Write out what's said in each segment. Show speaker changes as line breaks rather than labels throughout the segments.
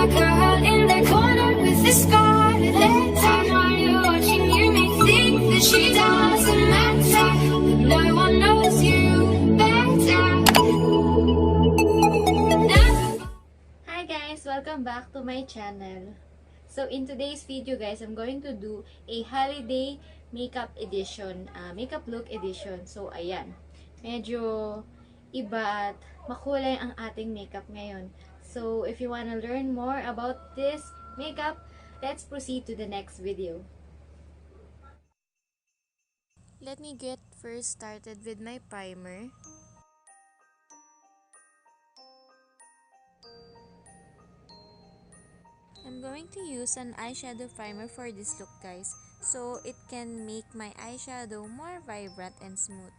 that girl in the corner with the scarlet letter. While you're watching, you may think that she doesn't matter, but no one knows you better.
Hi guys! Welcome back to my channel. So in today's video guys, I'm going to do a holiday makeup edition, makeup look edition. So ayan, medyo iba at makulay ang ating makeup ngayon. So if you wanna learn more about this makeup, let's proceed to the next video. Let me get first started with my primer. I'm going to use an eyeshadow primer for this look guys, so it can make my eyeshadow more vibrant and smooth.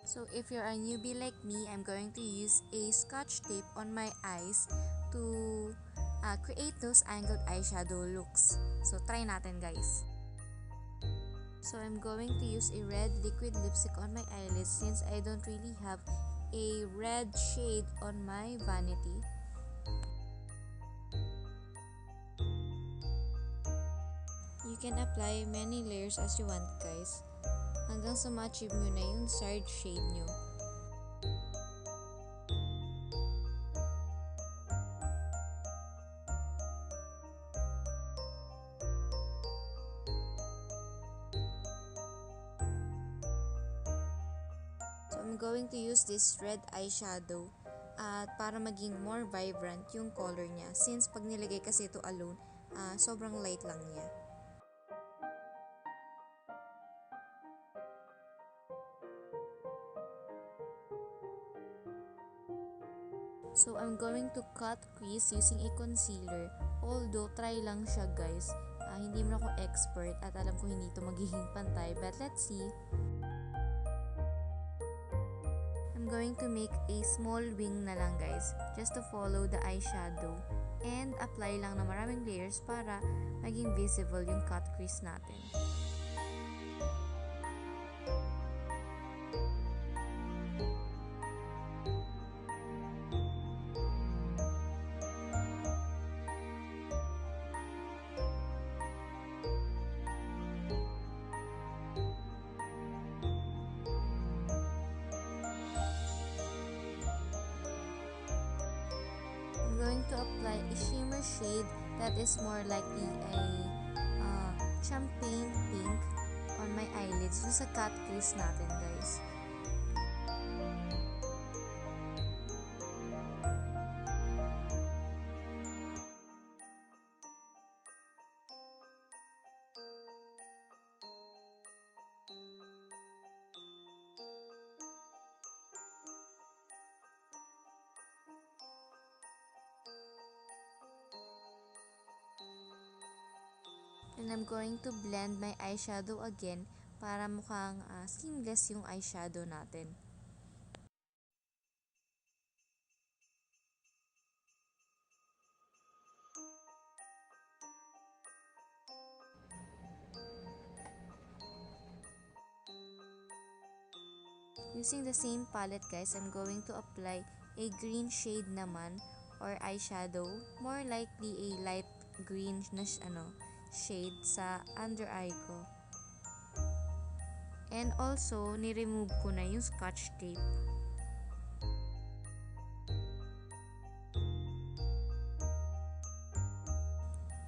So if you're a newbie like me, I'm going to use a scotch tape on my eyes to create those angled eyeshadow looks. So try natin guys. So I'm going to use a red liquid lipstick on my eyelids since I don't really have a red shade on my vanity. You can apply many layers as you want guys, hanggang sa ma-achieve nyo na yung desired shade nyo. So I'm going to use this red eyeshadow para maging more vibrant yung color niya, since pag nilagay kasi ito alone, sobrang light lang niya. So, I'm going to cut crease using a concealer. Although, try lang siya guys. Hindi mo ako expert at alam ko hindi ito magiging pantay. But, let's see. I'm going to make a small wing na lang guys. Just to follow the eyeshadow. And, apply lang na maraming layers para maging visible yung cut crease natin. Going to apply a shimmer shade that is more likely a champagne pink on my eyelids dun sa cut crease natin guys. And I'm going to blend my eyeshadow again para mukhang seamless yung eyeshadow natin. Using the same palette guys, I'm going to apply a green shade naman or eyeshadow, more likely a light green na shade sa under eye ko. And also, ni-remove ko na yung scotch tape.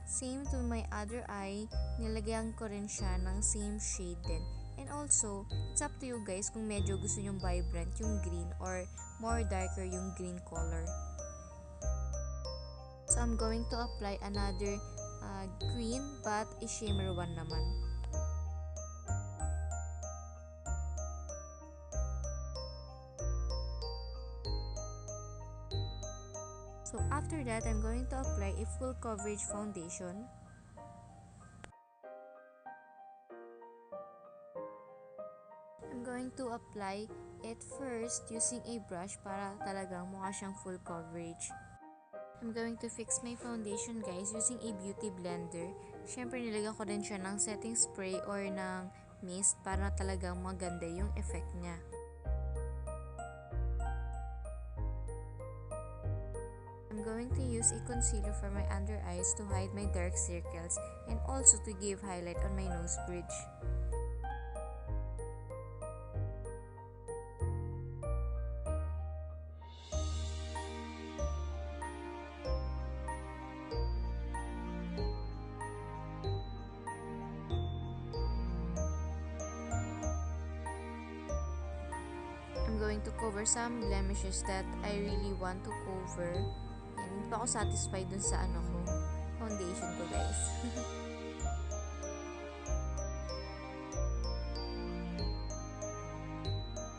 Same to my other eye, nilagyan ko rin siya ng same shade din. And also, it's up to you guys kung medyo gusto nyong vibrant yung green or more darker yung green color. So, I'm going to apply another green but a shimmer one naman. So after that, I'm going to apply a full coverage foundation. I'm going to apply it first using a brush para talagang mukha siyang full coverage. I'm going to fix my foundation guys using a beauty blender. Syempre nilagyan ko din siya ng setting spray or ng mist para talagang maganda yung effect niya. I'm going to use a concealer for my under eyes to hide my dark circles and also to give highlight on my nose bridge. I'm going to cover some blemishes that I really want to cover. Yan, hindi pa ako satisfied dun sa foundation ko guys.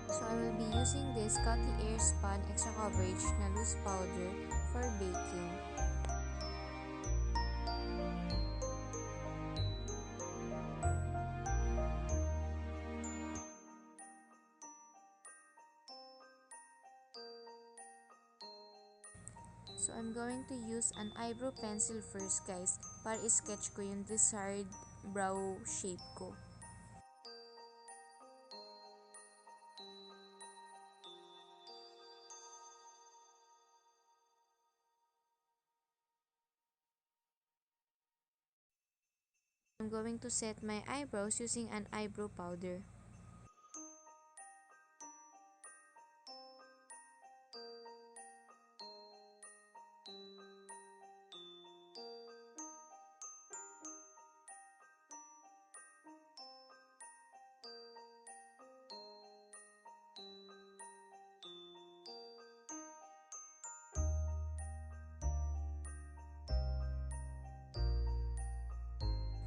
So I will be using this Cartier Span Extra Coverage na loose powder for baking. So I'm going to use an eyebrow pencil first guys para i-sketch ko yung desired brow shape ko. I'm going to set my eyebrows using an eyebrow powder.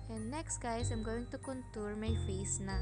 And next guys, I'm going to contour my face na.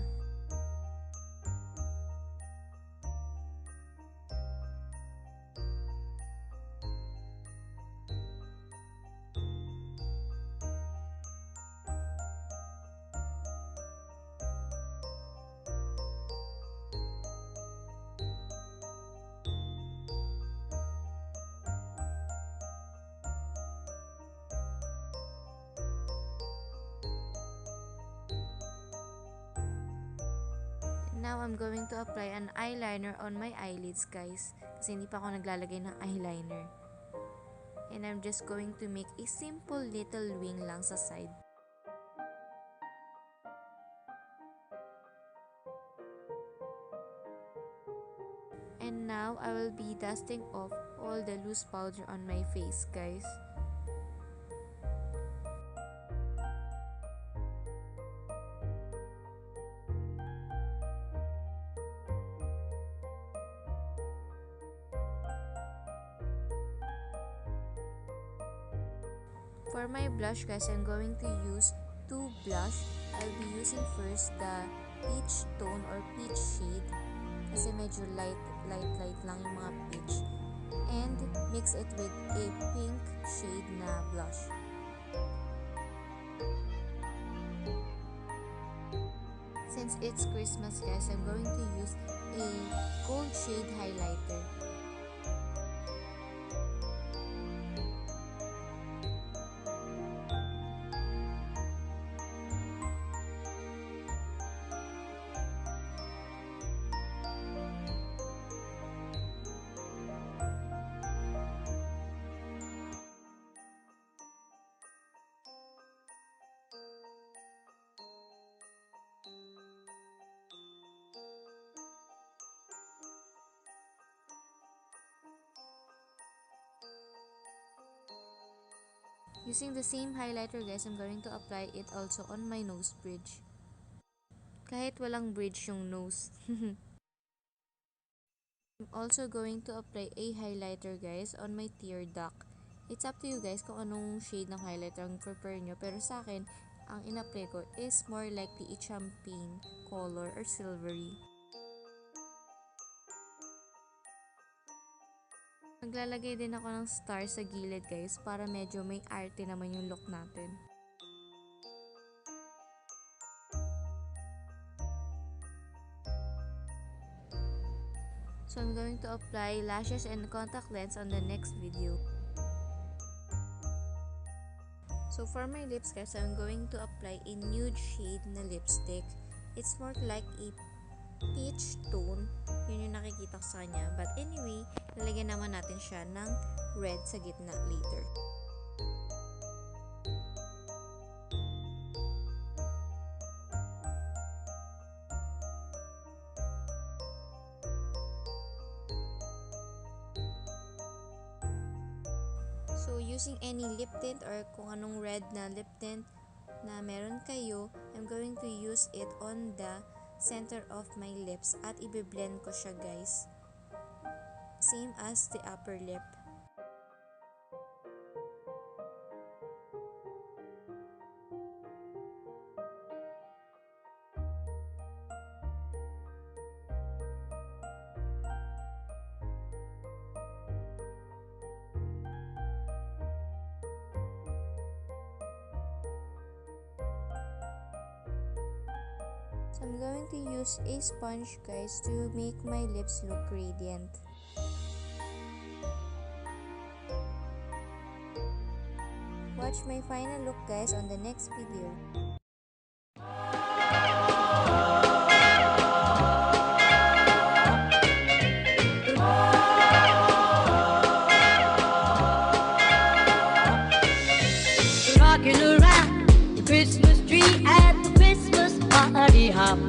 Now, I'm going to apply an eyeliner on my eyelids, guys. Kasi hindi pa ako naglalagay ng eyeliner. And I'm just going to make a simple little wing lang sa side. And now, I will be dusting off all the loose powder on my face, guys. For my blush guys, I'm going to use two blush. I'll be using first the peach tone or peach shade kasi medyo light lang yung mga peach, and mix it with a pink shade na blush. Since it's Christmas guys, I'm going to use a gold shade highlighter. Using the same highlighter guys, I'm going to apply it also on my nose bridge. Kahit walang bridge yung nose. I'm also going to apply a highlighter guys on my tear duct. It's up to you guys kung anong shade ng highlighter ang prefer nyo. Pero sa akin, ang in-apply ko is more likely a champagne color or silvery. Maglalagay din ako ng star sa gilid guys para medyo may arte naman yung look natin. So I'm going to apply lashes and contact lens on the next video. So for my lips guys, I'm going to apply a nude shade na lipstick. It's more like a peach tone. Yun yung nakikita ko sa kanya. But anyway, lalagyan naman natin siya ng red sa gitna later. So, using any lip tint or kung anong red na lip tint na meron kayo, I'm going to use it on the center of my lips at i-blend ko siya, guys. Same as the upper lip. So I'm going to use a sponge, guys, to make my lips look radiant. Watch my final look, guys, on the next video.
Rocking around the Christmas tree at the Christmas party hop.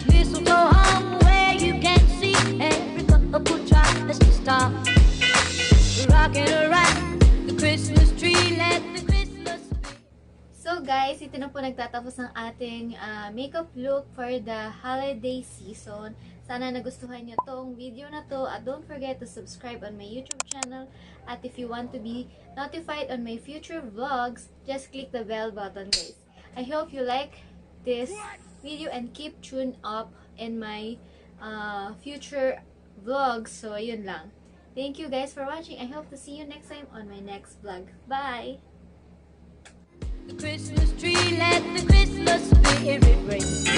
Mistletoe hung where you can see every couple tries to stop. Rocking around the Christmas tree, let the Christmas be.
So guys, ito na po nagtatapos ng ating makeup look for the holiday season. Sana nagustuhan nyo tong video na to, at don't forget to subscribe on my YouTube channel, at if you want to be notified on my future vlogs, just click the bell button, guys. I hope you like this video and keep tuned up in my future vlogs. So ayun lang. Thank you guys for watching. I hope to see you next time on my next vlog. Bye!
The Christmas tree, let the Christmas spirit ring.